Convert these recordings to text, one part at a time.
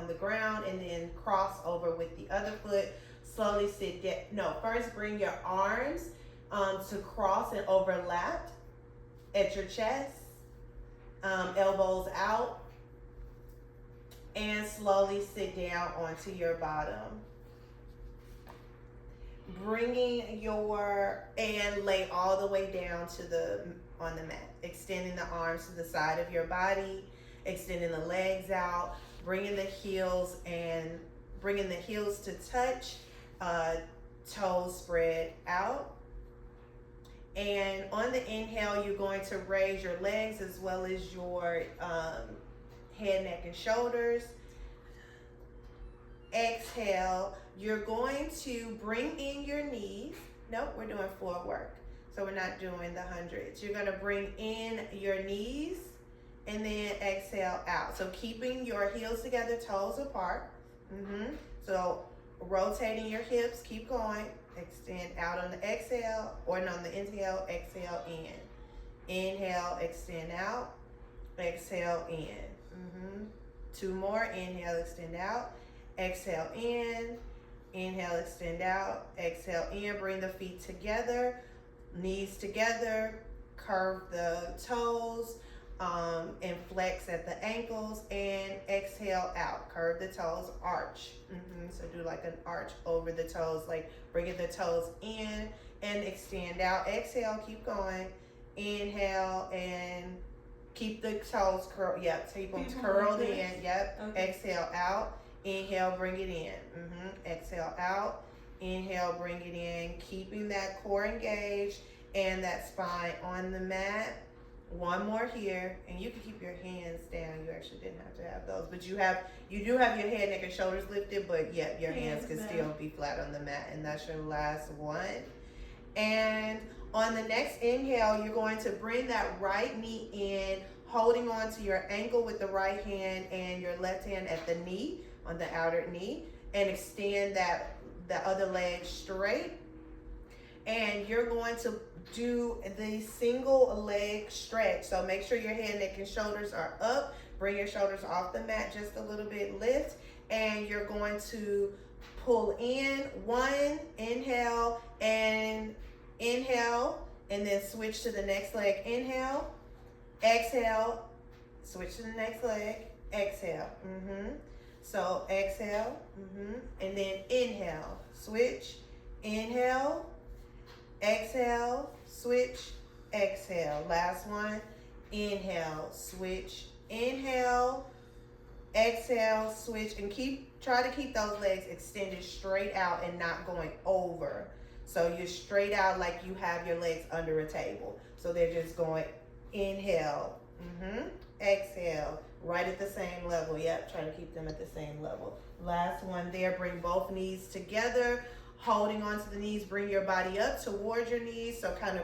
the ground, and then cross over with the other foot. Slowly sit down. No, first bring your arms to cross and overlap at your chest, elbows out, and slowly sit down onto your bottom. Bringing and lay all the way down on the mat, extending the arms to the side of your body, extending the legs out, bringing the heels to touch, toes spread out. And on the inhale, you're going to raise your legs as well as your head, neck, and shoulders. Exhale, you're going to bring in your knees. Nope, we're doing floor work. So we're not doing the hundreds. You're going to bring in your knees and then exhale out. So keeping your heels together, toes apart. So rotating your hips, keep going. Extend out on the exhale, or on the inhale, exhale in. Inhale, extend out, exhale in. Two more, inhale, extend out, exhale in, inhale, extend out, exhale in. Bring the feet together, knees together, curve the toes, and flex at the ankles, and exhale out. Curve the toes, arch. So do like an arch over the toes, like bringing the toes in and extend out. Exhale, keep going. Inhale and keep the toes curled. Yep, keep them curled in. Yep. Okay. Exhale out. Inhale, bring it in. Exhale out. Inhale, bring it in. Keeping that core engaged and that spine on the mat. One more here, and you can keep your hands down. You actually didn't have to have those, but you do have your head, neck, and shoulders lifted, but yeah, your hands can still be flat on the mat, and that's your last one. And on the next inhale, you're going to bring that right knee in, holding on to your ankle with the right hand and your left hand at the knee, on the outer knee, and extend the other leg straight. And you're going to do the single leg stretch. So make sure your head, neck, and shoulders are up. Bring your shoulders off the mat just a little bit, lift. And you're going to pull in one, inhale, and then switch to the next leg. Inhale, exhale, switch to the next leg, exhale. So exhale, and then inhale, switch, inhale, exhale, switch, exhale. Last one. Inhale, switch, inhale, exhale, switch, and try to keep those legs extended straight out and not going over. So you're straight out like you have your legs under a table. So they're just going inhale, exhale, right at the same level. Yep, try to keep them at the same level. Last one there. Bring both knees together. Holding onto the knees, bring your body up towards your knees, so kind of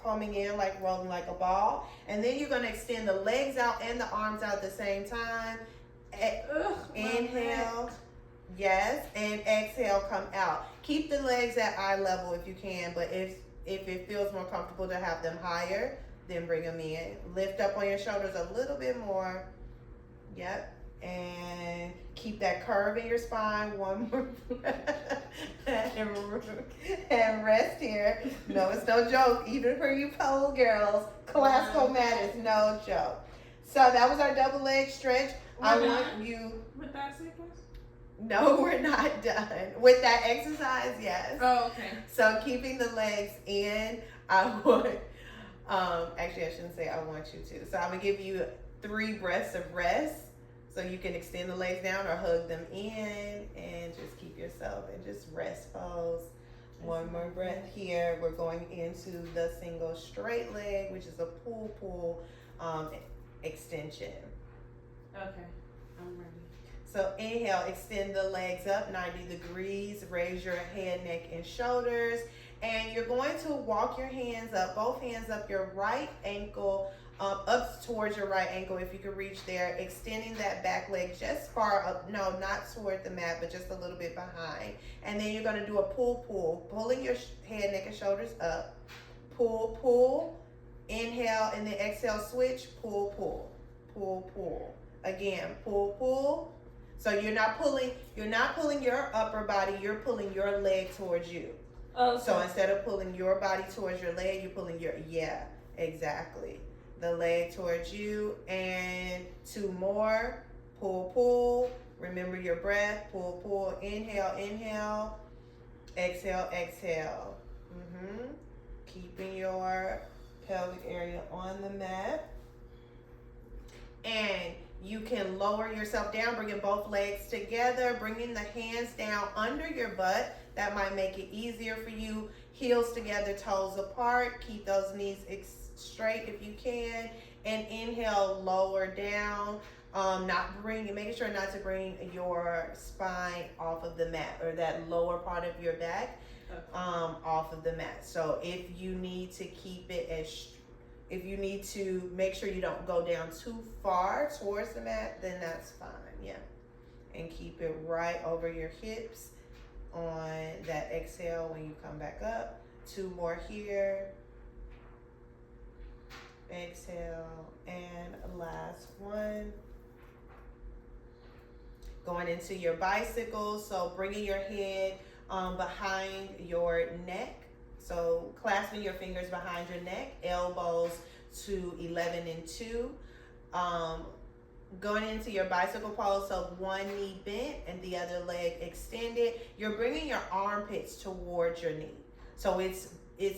coming in, like rolling like a ball. And then you're going to extend the legs out and the arms out at the same time. Inhale, yes, and exhale, come out. Keep the legs at eye level if you can, but if it feels more comfortable to have them higher, then bring them in. Lift up on your shoulders a little bit more. Yep. And keep that curve in your spine. One more and rest here. No, it's no joke. Even for you pole girls, classical mat is no joke. So that was our double leg stretch. I want you. With that sequence? No, we're not done. With that exercise, yes. Oh, okay. So keeping the legs in, I want, actually I shouldn't say I want you to. So I'm gonna give you 3 breaths of rest. So you can extend the legs down or hug them in and just keep yourself in just rest pose. One more breath here. We're going into the single straight leg, which is a pull extension. Okay, I'm ready. So inhale, extend the legs up 90 degrees. Raise your head, neck, and shoulders. And you're going to walk your hands up, both hands up your right ankle, up towards your right ankle if you can reach there, extending that back leg just far up, no, not toward the mat, but just a little bit behind. And then you're going to do a pull, pulling your head, neck, and shoulders up. Pull, inhale, and then exhale, switch, pull. Again, pull, So you're not pulling your upper body, you're pulling your leg towards you. Okay. So instead of pulling your body towards your leg, you're pulling exactly. The leg towards you, and 2 more. Pull. Remember your breath. Pull. Inhale. Exhale. Keeping your pelvic area on the mat. And you can lower yourself down, bringing both legs together, bringing the hands down under your butt. That might make it easier for you. Heels together, toes apart. Keep those knees straight if you can. And inhale, lower down. Making sure not to bring your spine off of the mat, or that lower part of your back off of the mat. So if you need to keep it if you need to make sure you don't go down too far towards the mat, then that's fine. Yeah. And keep it right over your hips on that exhale when you come back up. 2 more here. Exhale, and last one. Going into your bicycle, so bringing your head behind your neck. So clasping your fingers behind your neck, elbows to 11 and 2. Going into your bicycle pose, so one knee bent and the other leg extended. You're bringing your armpits towards your knee. So it's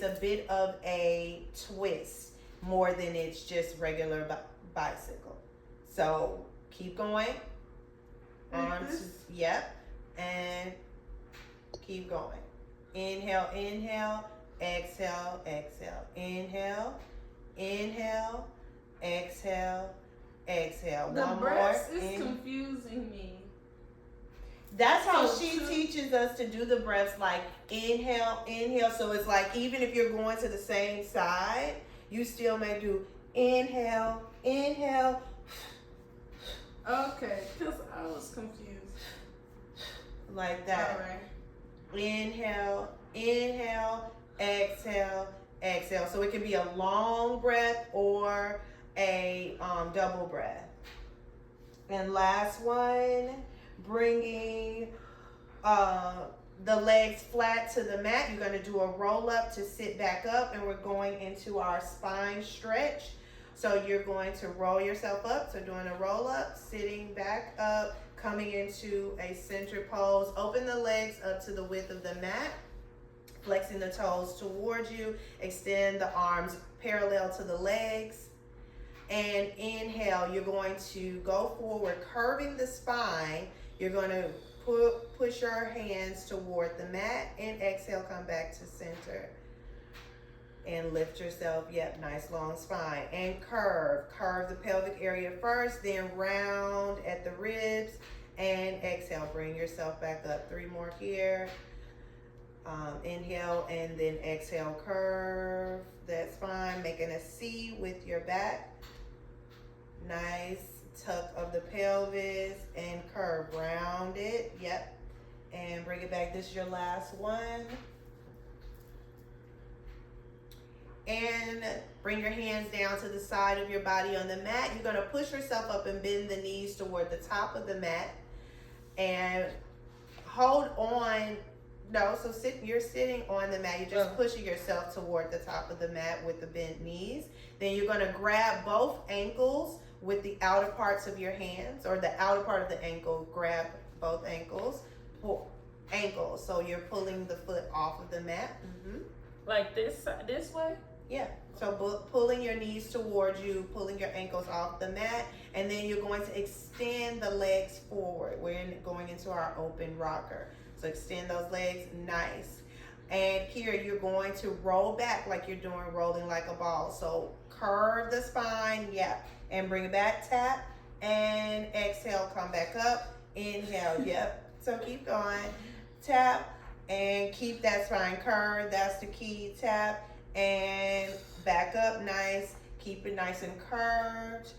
a bit of a twist more than it's just regular bicycle. So keep going. Arms, yep. And keep going. Inhale. Exhale. Inhale. Exhale. The One breaths more. is confusing me. That's how So she teaches us to do the breaths, like inhale. So it's like even if you're going to the same side, you still may do inhale. Okay, because I was confused. Like that. All right. Inhale, exhale. So it can be a long breath or a double breath. And last one, bringing the legs flat to the mat. You're going to do a roll up to sit back up, and we're going into our spine stretch. So you're going to roll yourself up. So doing a roll up, sitting back up, coming into a center pose. Open the legs up to the width of the mat, flexing the toes towards you. Extend the arms parallel to the legs. And inhale, you're going to go forward, curving the spine. You're going to push your hands toward the mat, and exhale, come back to center. And lift yourself, nice long spine. And curve the pelvic area first, then round at the ribs, and exhale, bring yourself back up. 3 more here. Inhale, and then exhale, curve that spine, making a C with your back. Nice tuck of the pelvis, and curve, round it, and bring it back. This is your last one. And bring your hands down to the side of your body on the mat. You're going to push yourself up and bend the knees toward the top of the mat. And hold on. So you're sitting on the mat. You're just pushing yourself toward the top of the mat with the bent knees. Then you're going to grab both ankles with the outer parts of your hands, or the outer part of the ankle. Grab both ankles. Ankles. So you're pulling the foot off of the mat. Like this way? Yeah, so pulling your knees towards you, pulling your ankles off the mat, and then you're going to extend the legs forward. We're going into our open rocker. So extend those legs, nice. And here you're going to roll back like you're doing rolling like a ball. So curve the spine, and bring it back, tap, and exhale, come back up, inhale, So keep going, tap, and keep that spine curved. That's the key. Tap and back up, nice. Keep it nice and curved.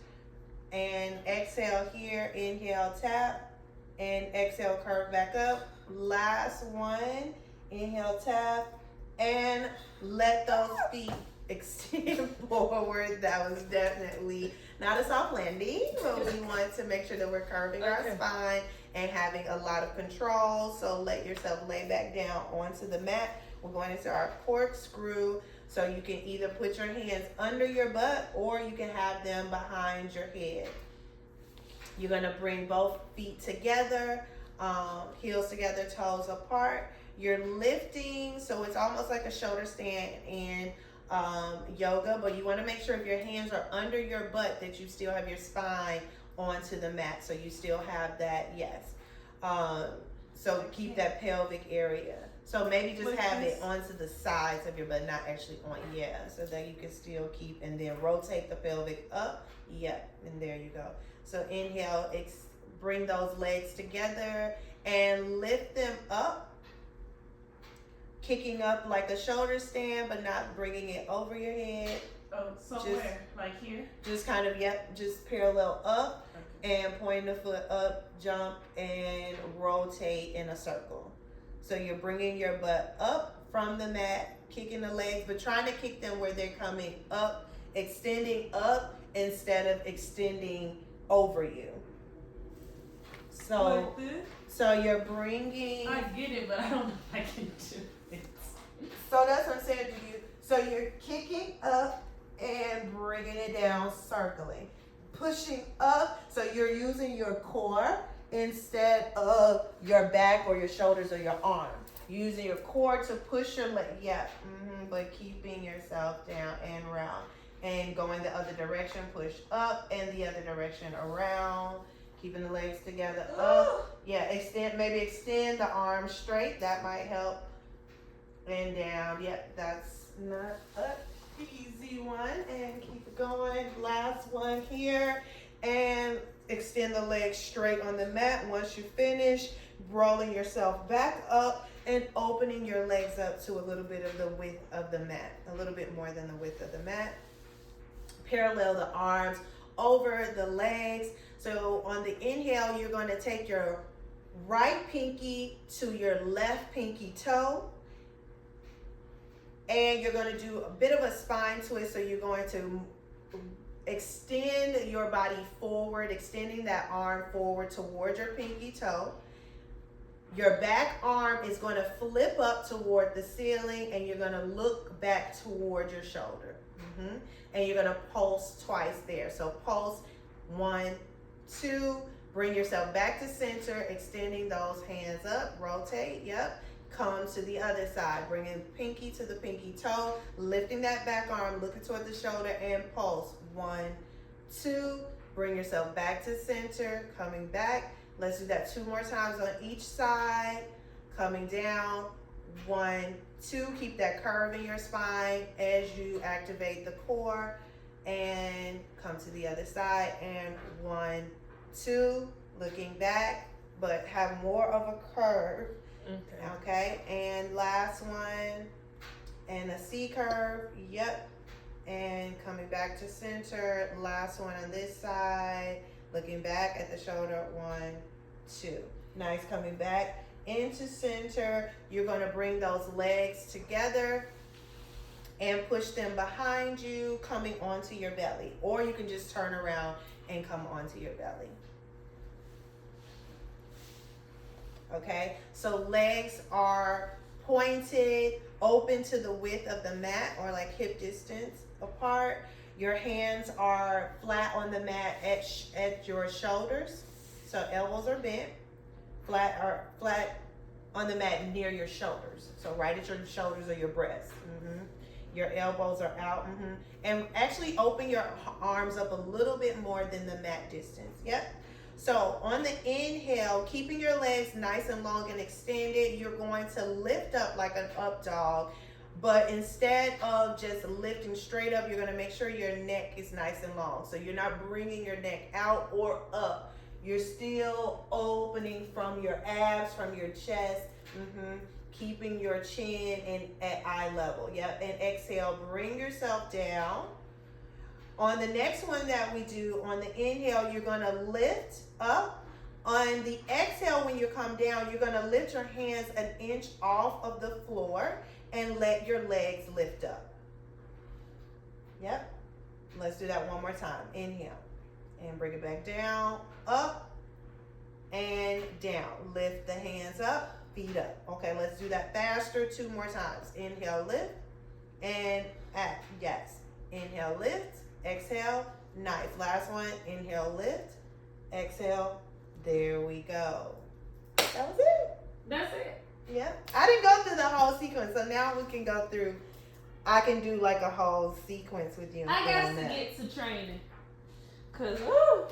And exhale here, inhale, tap, and exhale, curve back up. Last one, inhale, tap, and let those feet extend forward. That was definitely not a soft landing, but we want to make sure that we're curving our spine and having a lot of control. So let yourself lay back down onto the mat. We're going into our corkscrew. So you can either put your hands under your butt or you can have them behind your head. You're going to bring both feet together, heels together, toes apart. You're lifting, so it's almost like a shoulder stand in yoga, but you want to make sure if your hands are under your butt that you still have your spine onto the mat, so you still have that, yes. So keep that pelvic area. So maybe just have it onto the sides of your butt, not actually on, yeah, so that you can still keep, and then rotate the pelvic up, yep, and there you go. So inhale, bring those legs together and lift them up, kicking up like a shoulder stand, but not bringing it over your head. Oh, so just, where? Like here? Just kind of, yep, just parallel up, okay. And point the foot up, jump, and rotate in a circle. So you're bringing your butt up from the mat, kicking the legs, but trying to kick them where they're coming up, extending up instead of extending over you. So, like this? So you're bringing. I get it, but I don't know if I can do it. So that's what I'm saying to you. So you're kicking up and bringing it down, circling, pushing up. So you're using your core instead of your back or your shoulders or your arm. Using your core to push your leg, yeah, but keeping yourself down and round. And going the other direction, push up, and the other direction around. Keeping the legs together up. Yeah, maybe extend the arms straight. That might help. And down. Yep, that's not an easy one. And keep it going. Last one here. And extend the legs straight on the mat. Once you finish, rolling yourself back up and opening your legs up to a little bit of the width of the mat. A little bit more than the width of the mat. Parallel the arms over the legs. So on the inhale, you're going to take your right pinky to your left pinky toe. And you're going to do a bit of a spine twist. So you're going to extend your body forward, extending that arm forward towards your pinky toe. Your back arm is going to flip up toward the ceiling, and you're going to look back toward your shoulder. And you're going to pulse twice there. So pulse 1, 2, bring yourself back to center, extending those hands up, rotate, yep. Come to the other side, bringing pinky to the pinky toe, lifting that back arm, looking toward the shoulder, and pulse 1, 2, bring yourself back to center, coming back. Let's do that 2 more times on each side, coming down, 1, 2, keep that curve in your spine as you activate the core, and come to the other side, and 1, 2, looking back, but have more of a curve, okay, and last one, and a C curve, yep, and coming back to center, last one on this side, looking back at the shoulder, 1, 2, nice, coming back into center. You're going to bring those legs together and push them behind you, coming onto your belly. Or you can just turn around and come onto your belly. Okay, so legs are pointed, open to the width of the mat, or like hip distance apart. Your hands are flat on the mat at your shoulders. So elbows are bent, flat on the mat near your shoulders. So right at your shoulders or your breasts. Your elbows are out. And actually open your arms up a little bit more than the mat distance. Yep. So on the inhale, keeping your legs nice and long and extended, you're going to lift up like an up dog. But instead of just lifting straight up, you're going to make sure your neck is nice and long. So you're not bringing your neck out or up. You're still opening from your abs, from your chest, keeping your chin at eye level. Yep, and exhale, bring yourself down. On the next one that we do, on the inhale, you're going to lift up. On the exhale, when you come down, you're going to lift your hands an inch off of the floor and let your legs lift up. Yep, let's do that one more time. Inhale. And bring it back down, up, and down. Lift the hands up, feet up. Okay, let's do that faster 2 more times. Inhale, lift, and act. Yes. Inhale, lift, exhale, nice. Last one, inhale, lift, exhale. There we go. That was it. That's it. Yeah. I didn't go through the whole sequence, so now we can go through. I can do like a whole sequence with you. I got to get to training. Cause woo,